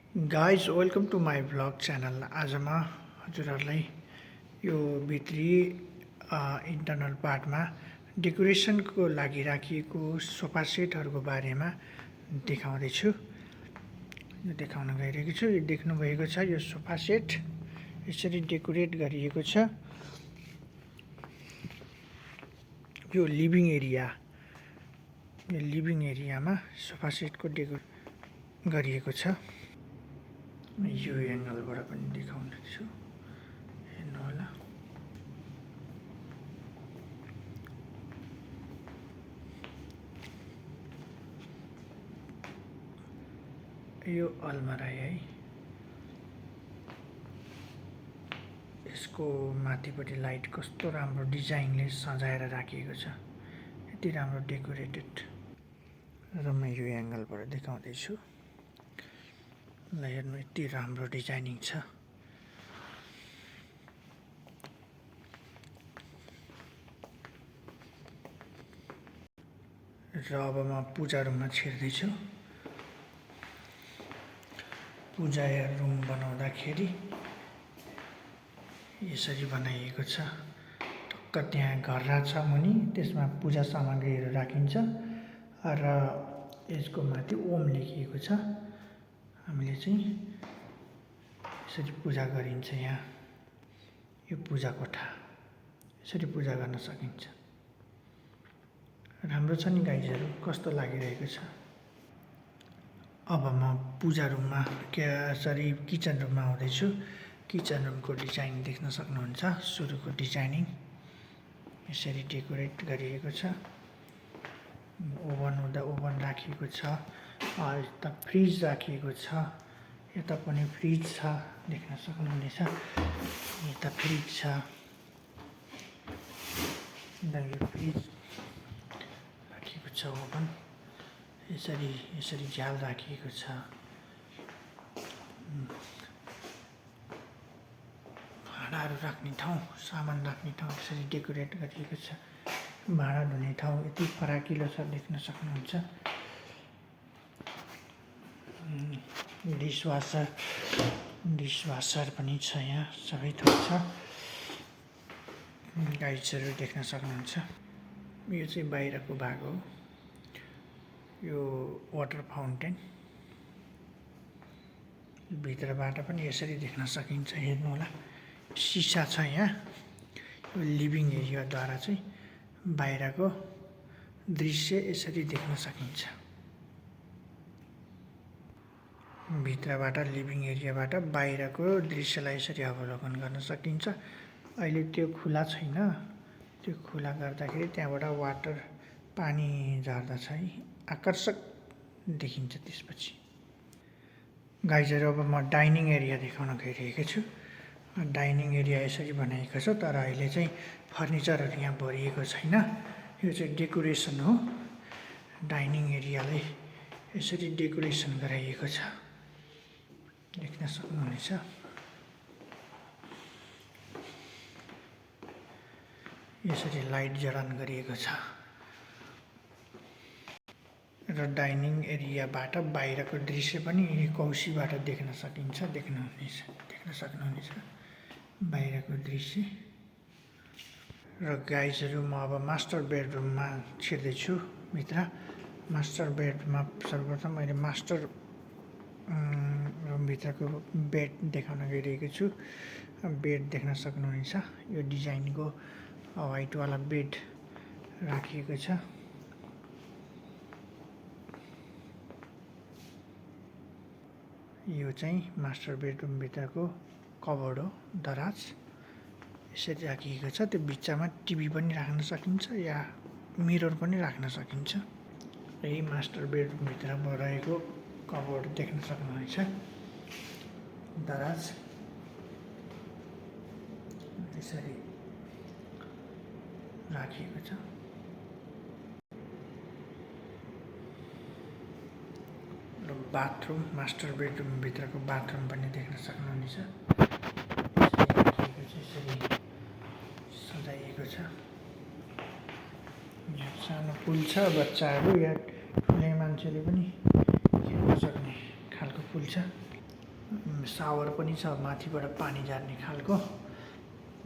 Guys welcome to my vlog channel. आज म हजुरहरूलाई यो भित्री इन्टरनल पार्टमा डेकोरेसनको लागि राखिएको सोफा सेटहरूको बारेमा देखाउँदैछु। यो देखाउन गइरहेको छु। यो देख्नुभएको छ, यो सोफा सेट यसरी डेकोरेट गरिएको छ। यो लिभिङ एरियामा सोफा सेटको डेकोरेट गरिएको छ। यो एङ्गलबाट पनि देखाउँदैछु, हेर्नु होला। यो अलमारा है, यसको माथिपट्टि लाइट कस्तो राम्रो डिजाइनले सजाएर राखिएको छ, यति राम्रो डेकोरेटेड। र म यो एङ्गलबाट देखाउँदैछु, ल हेर्नु, यति राम्रो डिजाइनिङ छ। र अब म पूजा रुममा छिर्दैछु। पूजा रुम बनाउँदाखेरि यसरी बनाइएको छ। टक्क त्यहाँ घर्रा छ मुनि, त्यसमा पूजा सामग्रीहरू राखिन्छ र यसको माथि ओम लेखिएको छ। हामीले चाहिँ यसरी पूजा गरिन्छ। यहाँ यो पूजा कोठा, यसरी पूजा गर्न सकिन्छ। राम्रो छ नि गाइजहरू, कस्तो लागिरहेको छ। अब म पूजा रुममा किचन रुममा आउँदैछु। किचन रुमको डिजाइन देख्न सक्नुहुन्छ। सुरुको डिजाइनिङ यसरी डेकोरेट गरिएको छ। ओभन राखिएको छ। यता फ्रिज राखिएको छ। यता पनि फ्रिज छ, देख्न सक्नुहुनेछ। यता फ्रिज छ, यो फ्रिज राखिएको छ। ओभन यसरी झ्याल राखिएको छ। भाँडाहरू राख्ने ठाउँ, सामान राख्ने ठाउँ यसरी डेकोरेट गरिएको छ। भाँडा धुने ठाउँ यति फराकिलो छ, देख्न सक्नुहुन्छ। डिसवासर पनि छ, यहाँ सबै थोक छ। गाइड्सहरू देख्न सक्नुहुन्छ। यो चाहिँ बाहिरको भाग हो। यो वाटर फाउन्टेन भित्रबाट पनि यसरी देख्न सकिन्छ, हेर्नु होला। सिसा छ यहाँ। यो लिभिङ एरियाद्वारा चाहिँ बाहिरको दृश्य यसरी देख्न सकिन्छ। भित्रबाट लिभिङ एरियाबाट बाहिरको दृश्यलाई यसरी अवलोकन गर्न सकिन्छ। अहिले त्यो खुला छैन, त्यो खुला गर्दाखेरि त्यहाँबाट वाटर पानी झर्दछ है, आकर्षक देखिन्छ। त्यसपछि गाइजहरू अब म डाइनिङ एरिया देखाउन गइरहेको छु। डाइनिङ एरिया यसरी बनाएको छ, तर अहिले चाहिँ फर्निचरहरू यहाँ भरिएको छैन। यो चाहिँ डेकोरेसन हो। डाइनिङ एरियालाई यसरी डेकोरेसन गराइएको छ, देख्न सक्नुहुनेछ। यसरी लाइट जडान गरिएको छ। र डाइनिङ एरियाबाट बाहिरको दृश्य पनि कौसीबाट देख्न सकिन्छ, देख्न सक्नुहुनेछ बाहिरको दृश्य। र गाइजहरू म अब मास्टर बेडरुममा छिर्दैछु भित्र। मास्टर बेडरुममा सर्वप्रथम मैले मास्टर रुमभित्रको बेड देखाउन गइरहेको छु। बेड देख्न सक्नुहुनेछ। यो डिजाइनको व्हाइटवाला बेड राखिएको छ। यो चाहिँ मास्टर बेडरुमभित्रको कबोर्ड हो, दराज यसरी राखिएको छ। त्यो बिचमा टिभी पनि राख्न सकिन्छ या मिरर पनि राख्न सकिन्छ। यही मास्टर बेडरुमभित्र रहेको कबोर्ड देख्न सक्नुहुनेछ, दराज यसरी राखिएको छ। र बाथरुम, मास्टर बेडरुमभित्रको बाथरुम पनि देख्न सक्नुहुनेछ। यसरी सजाइएको छ। यहाँ सानो पुल छ, बच्चाहरू या ठुलै मान्छेले पनि खेल्न सक्ने खालको पुल छ। सावर पनि छ, माथिबाट पानी झार्ने खालको।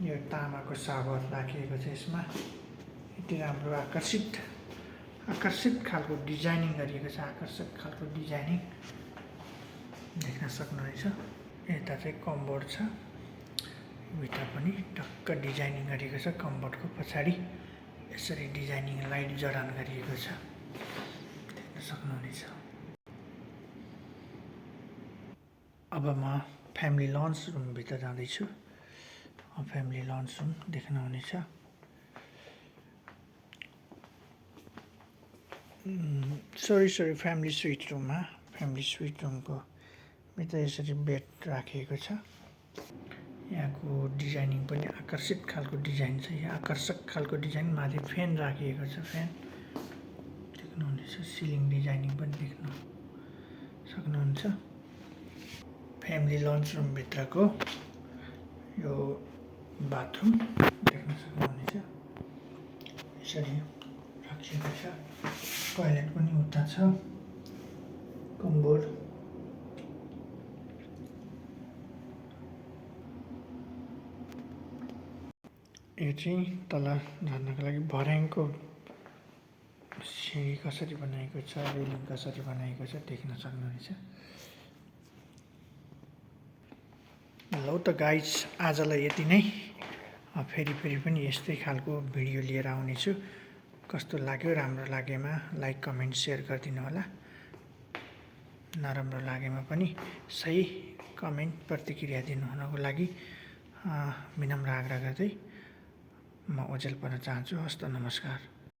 यो तामाको सावर राखिएको छ यसमा। यति राम्रो आकर्षित खालको डिजाइनिङ गरिएको छ, आकर्षक खालको डिजाइनिङ देख्न सक्नुहुनेछ। यता चाहिँ कम्बोर्ड छ, भित्र पनि टक्क डिजाइनिङ गरिएको छ। कम्बोर्डको पछाडि यसरी डिजाइनिङ लाइट जडान गरिएको छ, देख्न सक्नुहुनेछ। अब म फ्यामिली लन्च रुमभित्र जाँदैछु। फ्यामिली लन्च रुम देख्नुहुनेछ। सरी फ्यामिली स्विट रुममा, फ्यामिली स्विट रुमको भित्र यसरी बेड राखिएको छ। यहाँको डिजाइनिङ पनि आकर्षित खालको डिजाइन छ, यहाँ आकर्षक खालको डिजाइन। माथि फ्यान राखिएको छ, फ्यान देख्नुहुनेछ। सिलिङ डिजाइनिङ पनि देख्न सक्नुहुन्छ। फ्यामिली लन्च रुमभित्रको यो बाथरुम देख्न सक्नुहुनेछ, यसरी राखिएको छ। टोयलेट पनि उता छ, कम्बोर्ड। यो चाहिँ तल झर्नको लागि भर्याङको सिँढी कसरी बनाएको छ, रेलिङ कसरी बनाएको छ देख्न सक्नुहुनेछ। लौ त गाइज, आजलाई यति नै। फेरि पनि यस्तै खालको भिडियो लिएर आउनेछु। कस्तो लाग्यो? राम्रो लागेमा लाइक, कमेन्ट, सेयर गरिदिनु होला। नराम्रो लागेमा पनि सही कमेन्ट, प्रतिक्रिया दिनुहुनको लागि विनम्र आग्रह गर्दै म ओझेल पर्न चाहन्छु। हस्त, नमस्कार।